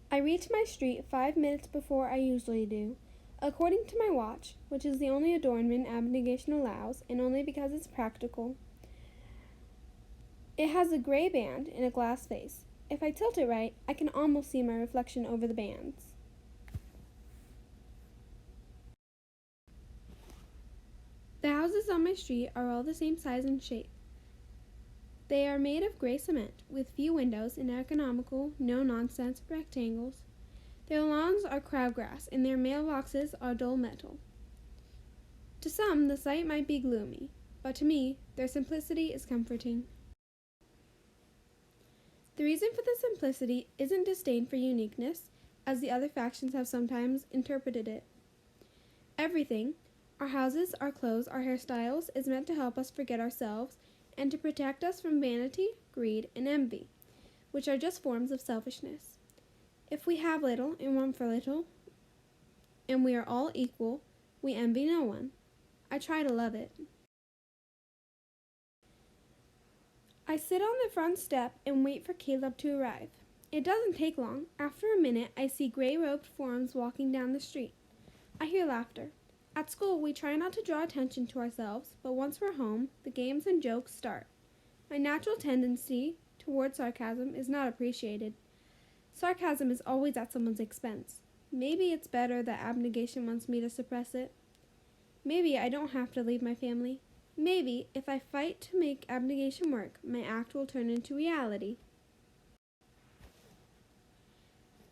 I reach my street 5 minutes before I usually do, according to my watch, which is the only adornment abnegation allows, and only because it's practical. It has a gray band and a glass face. If I tilt it right, I can almost see my reflection over the bands. The houses on my street are all the same size and shape. They are made of gray cement, with few windows and economical, no-nonsense rectangles. Their lawns are crabgrass, and their mailboxes are dull metal. To some, the sight might be gloomy, but to me, their simplicity is comforting. The reason for the simplicity isn't disdain for uniqueness, as the other factions have sometimes interpreted it. Everything, our houses, our clothes, our hairstyles, is meant to help us forget ourselves and to protect us from vanity, greed, and envy, which are just forms of selfishness. If we have little and want for little, and we are all equal, we envy no one. I try to love it. I sit on the front step and wait for Caleb to arrive. It doesn't take long. After a minute, I see gray-robed forms walking down the street. I hear laughter. At school, we try not to draw attention to ourselves, but once we're home, the games and jokes start. My natural tendency toward sarcasm is not appreciated. Sarcasm is always at someone's expense. Maybe it's better that abnegation wants me to suppress it. Maybe I don't have to leave my family. Maybe if I fight to make abnegation work, my act will turn into reality.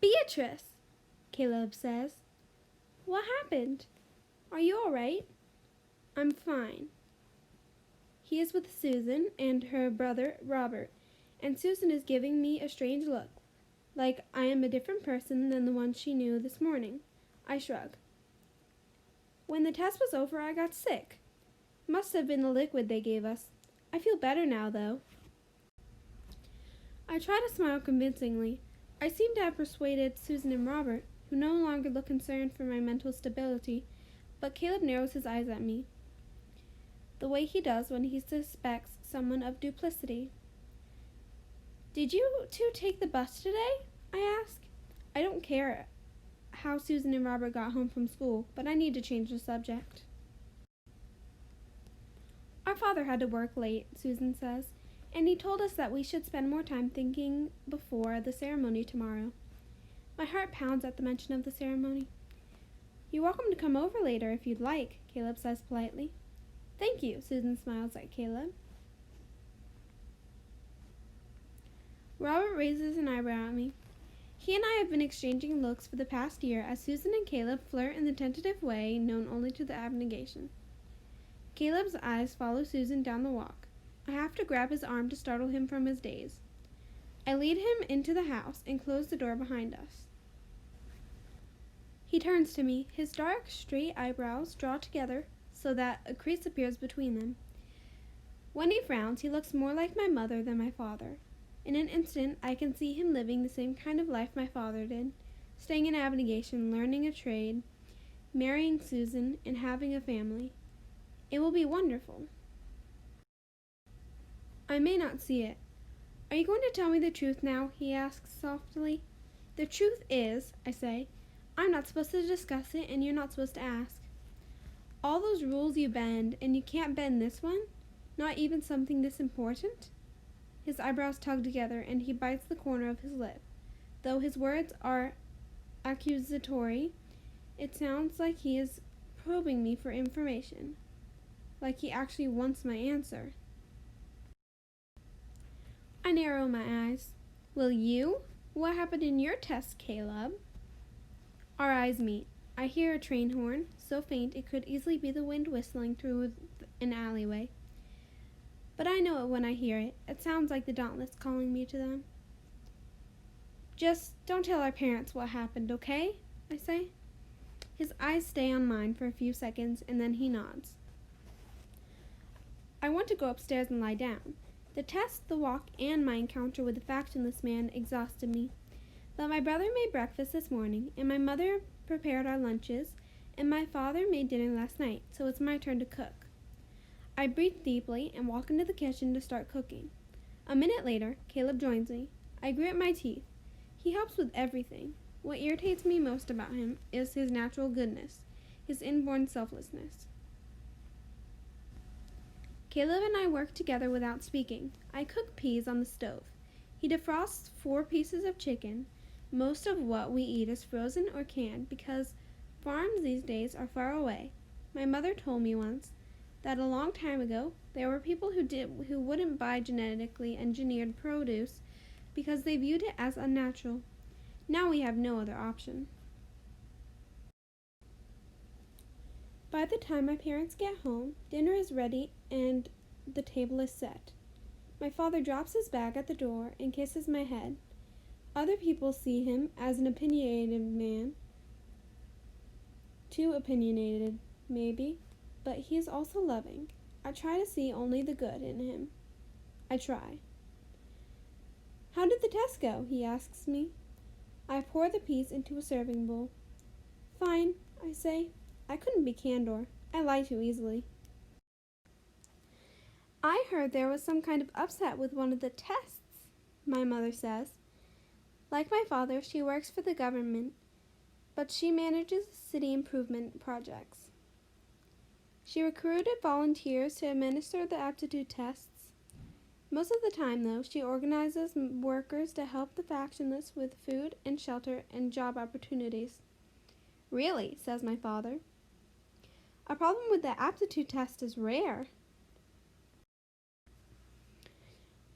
Beatrice, Caleb says. What happened? Are you all right? I'm fine. He is with Susan and her brother Robert, and Susan is giving me a strange look, like I am a different person than the one she knew this morning. I shrug. When the test was over, I got sick. Must have been the liquid they gave us. I feel better now, though. I try to smile convincingly. I seem to have persuaded Susan and Robert, who no longer look concerned for my mental stability, but Caleb narrows his eyes at me, the way he does when he suspects someone of duplicity. Did you two take the bus today? I ask. I don't care how Susan and Robert got home from school, but I need to change the subject. Our father had to work late, Susan says, and he told us that we should spend more time thinking before the ceremony tomorrow. My heart pounds at the mention of the ceremony. You're welcome to come over later if you'd like, Caleb says politely. Thank you, Susan smiles at Caleb. Robert raises an eyebrow at me. He and I have been exchanging looks for the past year as Susan and Caleb flirt in the tentative way known only to the abnegation. Caleb's eyes follow Susan down the walk. I have to grab his arm to startle him from his daze. I lead him into the house and close the door behind us. He turns to me. His dark, straight eyebrows draw together so that a crease appears between them. When he frowns, he looks more like my mother than my father. In an instant, I can see him living the same kind of life my father did, staying in abnegation, learning a trade, marrying Susan, and having a family. It will be wonderful. I may not see it. Are you going to tell me the truth now? He asks softly. The truth is, I say, I'm not supposed to discuss it and you're not supposed to ask. All those rules you bend, and you can't bend this one? Not even something this important? His eyebrows tug together and he bites the corner of his lip. Though his words are accusatory, it sounds like he is probing me for information. Like he actually wants my answer. I narrow my eyes. Will you? What happened in your test, Caleb? Our eyes meet. I hear a train horn, so faint it could easily be the wind whistling through an alleyway. But I know it when I hear it. It sounds like the Dauntless calling me to them. Just don't tell our parents what happened, okay? I say. His eyes stay on mine for a few seconds, and then he nods. I want to go upstairs and lie down. The test, the walk, and my encounter with the factionless man exhausted me. But my brother made breakfast this morning, and my mother prepared our lunches, and my father made dinner last night, so it's my turn to cook. I breathe deeply and walk into the kitchen to start cooking. A minute later, Caleb joins me. I grit my teeth. He helps with everything. What irritates me most about him is his natural goodness, his inborn selflessness. Caleb and I work together without speaking. I cook peas on the stove. He defrosts 4 pieces of chicken. Most of what we eat is frozen or canned because farms these days are far away. My mother told me once that a long time ago there were people who wouldn't buy genetically engineered produce because they viewed it as unnatural. Now we have no other option. By the time my parents get home, dinner is ready and the table is set. My father drops his bag at the door and kisses my head. Other people see him as an opinionated man. Too opinionated, maybe, but he is also loving. I try to see only the good in him. I try. "How did the test go?" he asks me. I pour the peas into a serving bowl. "Fine," I say. I couldn't be candor. I lie too easily. "I heard there was some kind of upset with one of the tests," my mother says. Like my father, she works for the government, but she manages city improvement projects. She recruited volunteers to administer the aptitude tests. Most of the time, though, she organizes workers to help the factionless with food and shelter and job opportunities. "Really," says my father. "A problem with the aptitude test is rare."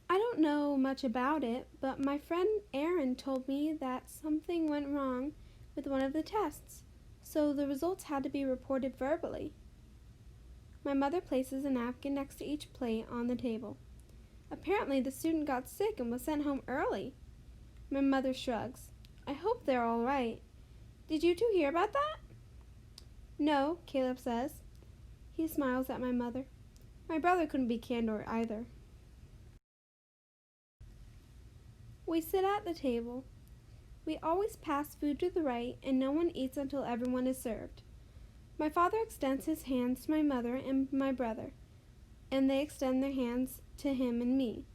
I don't know much about it, but my friend Aaron told me that something went wrong with one of the tests, so the results had to be reported verbally. My mother places a napkin next to each plate on the table. Apparently the student got sick and was sent home early. My mother shrugs. "I hope they're all right. Did you two hear about that?" "No," Caleb says. He smiles at my mother. My brother couldn't be candor either. We sit at the table. We always pass food to the right, and no one eats until everyone is served. My father extends his hands to my mother and my brother, and they extend their hands to him and me.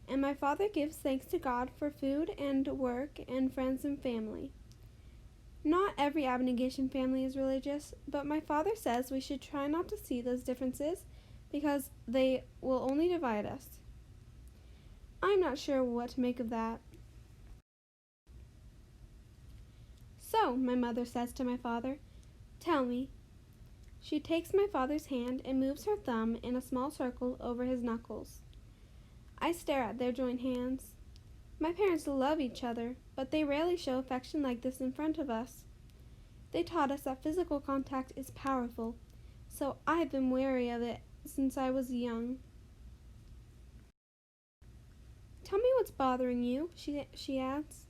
And my father gives thanks to God for food and work and friends and family. Not every abnegation family is religious, but my father says we should try not to see those differences because they will only divide us. I'm not sure what to make of that. "So," my mother says to my father, "tell me." She takes my father's hand and moves her thumb in a small circle over his knuckles. I stare at their joint hands. My parents love each other, but they rarely show affection like this in front of us. They taught us that physical contact is powerful, so I've been wary of it since I was young. "Tell me what's bothering you," she adds.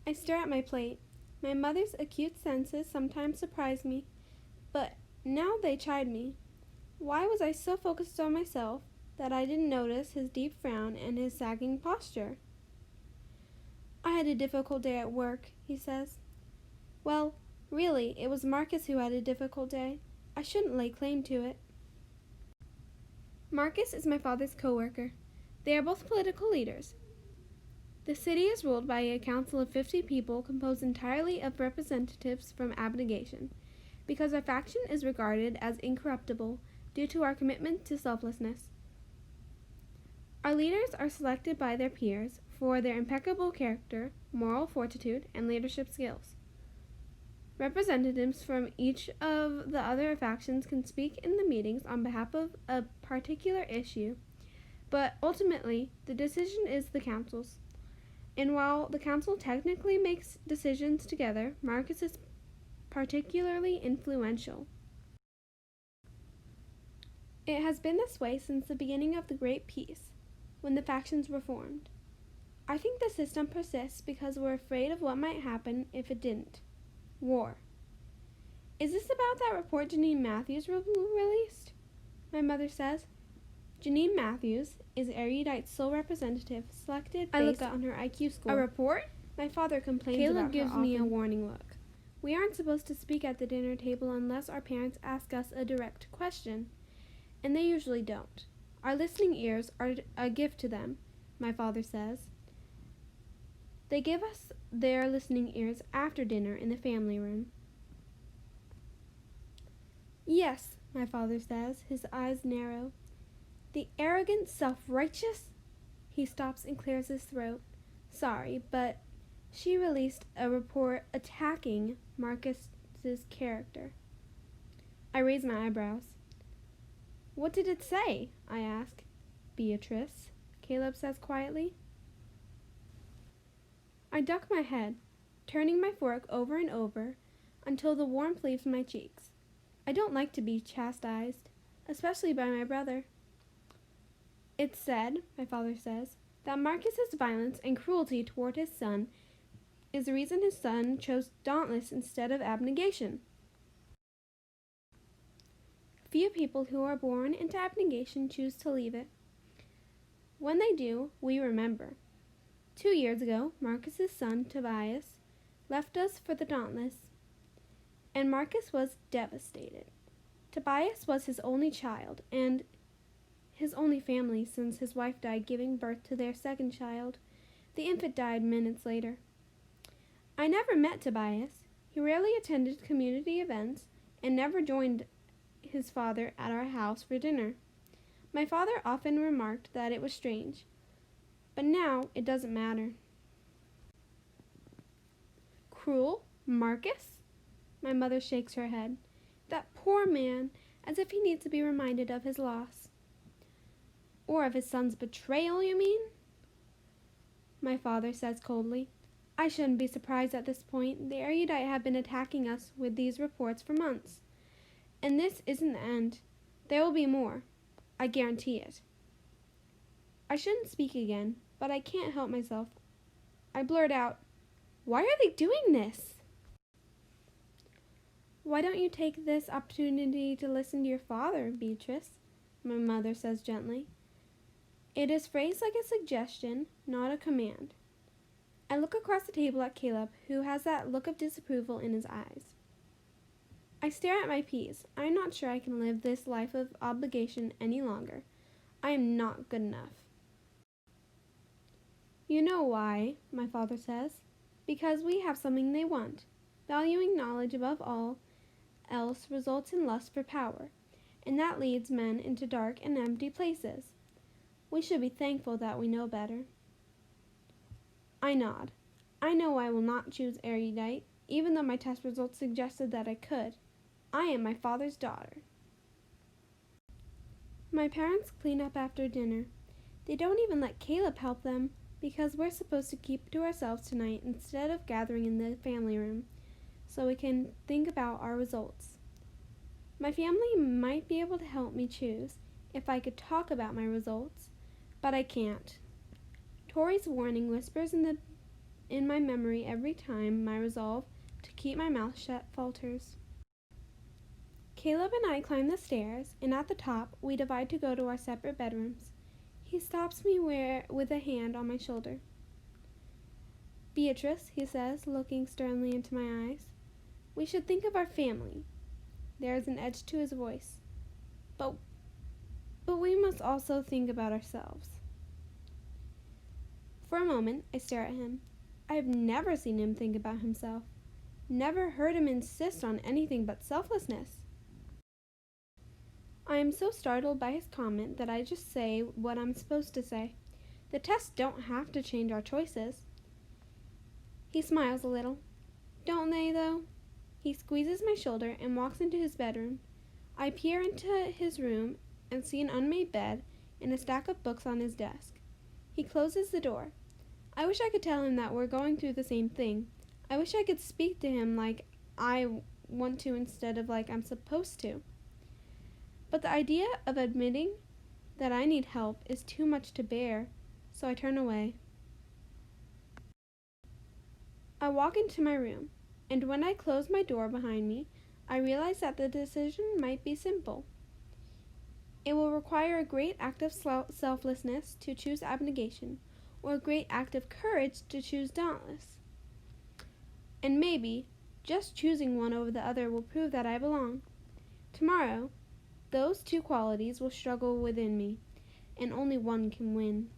I stare at my plate. My mother's acute senses sometimes surprise me, but now they chide me. Why was I so focused on myself that I didn't notice his deep frown and his sagging posture? "I had a difficult day at work," he says. "Well, really, it was Marcus who had a difficult day. I shouldn't lay claim to it." Marcus is my father's co-worker. They are both political leaders. The city is ruled by a council of 50 people composed entirely of representatives from abnegation, because our faction is regarded as incorruptible due to our commitment to selflessness. Our leaders are selected by their peers for their impeccable character, moral fortitude, and leadership skills. Representatives from each of the other factions can speak in the meetings on behalf of a particular issue, but ultimately the decision is the council's. And while the council technically makes decisions together, Marcus is particularly influential. It has been this way since the beginning of the Great Peace, when the factions were formed. I think the system persists because we're afraid of what might happen if it didn't. War. "Is this about that report Janine Matthews released?" my mother says. Janine Matthews is Erudite's sole representative, selected based on her IQ score. "A report?" My father complains about her often. Caleb gives me a warning look. We aren't supposed to speak at the dinner table unless our parents ask us a direct question, and they usually don't. Our listening ears are a gift to them, my father says. They give us their listening ears after dinner in the family room. Yes, my father says, his eyes narrow. The arrogant, self-righteous... He stops and clears his throat. Sorry, but she released a report attacking Marcus's character. I raise my eyebrows. What did it say? I ask. Beatrice, Caleb says quietly. I duck my head, turning my fork over and over until the warmth leaves my cheeks. I don't like to be chastised, especially by my brother. It's said, my father says, that Marcus's violence and cruelty toward his son is the reason his son chose dauntless instead of abnegation. Few people who are born into abnegation choose to leave it. When they do, we remember. 2 years ago, Marcus's son, Tobias, left us for the dauntless, and Marcus was devastated. Tobias was his only child, and his only family since his wife died giving birth to their second child. The infant died minutes later. I never met Tobias. He rarely attended community events and never joined his father at our house for dinner. My father often remarked that it was strange, but now it doesn't matter. Cruel? Marcus? My mother shakes her head. That poor man, as if he needs to be reminded of his loss. Or of his son's betrayal, you mean? My father says coldly. I shouldn't be surprised at this point. The erudite have been attacking us with these reports for months. And this isn't the end. There will be more. I guarantee it. I shouldn't speak again, but I can't help myself. I blurt out, Why are they doing this? Why don't you take this opportunity to listen to your father, Beatrice? My mother says gently. It is phrased like a suggestion, not a command. I look across the table at Caleb, who has that look of disapproval in his eyes. I stare at my peas. I am not sure I can live this life of obligation any longer. I am not good enough. You know why, my father says. Because we have something they want. Valuing knowledge above all else results in lust for power, and that leads men into dark and empty places. We should be thankful that we know better. I nod. I know I will not choose erudite, even though my test results suggested that I could. I am my father's daughter. My parents clean up after dinner. They don't even let Caleb help them, because we're supposed to keep to ourselves tonight instead of gathering in the family room, so we can think about our results. My family might be able to help me choose if I could talk about my results, but I can't. Tori's warning whispers in my memory every time my resolve to keep my mouth shut falters. Caleb and I climb the stairs, and at the top we divide to go to our separate bedrooms. He stops me with a hand on my shoulder. Beatrice, he says, looking sternly into my eyes, we should think of our family. There is an edge to his voice. But we must also think about ourselves. For a moment, I stare at him. I have never seen him think about himself. Never heard him insist on anything but selflessness. I am so startled by his comment that I just say what I'm supposed to say. The tests don't have to change our choices. He smiles a little. Don't they, though? He squeezes my shoulder and walks into his bedroom. I peer into his room and see an unmade bed and a stack of books on his desk. He closes the door. I wish I could tell him that we're going through the same thing. I wish I could speak to him like I want to instead of like I'm supposed to. But the idea of admitting that I need help is too much to bear, so I turn away. I walk into my room, and when I close my door behind me, I realize that the decision might be simple. It will require a great act of selflessness to choose abnegation, or a great act of courage to choose dauntless. And maybe, just choosing one over the other will prove that I belong. Tomorrow, those two qualities will struggle within me, and only one can win.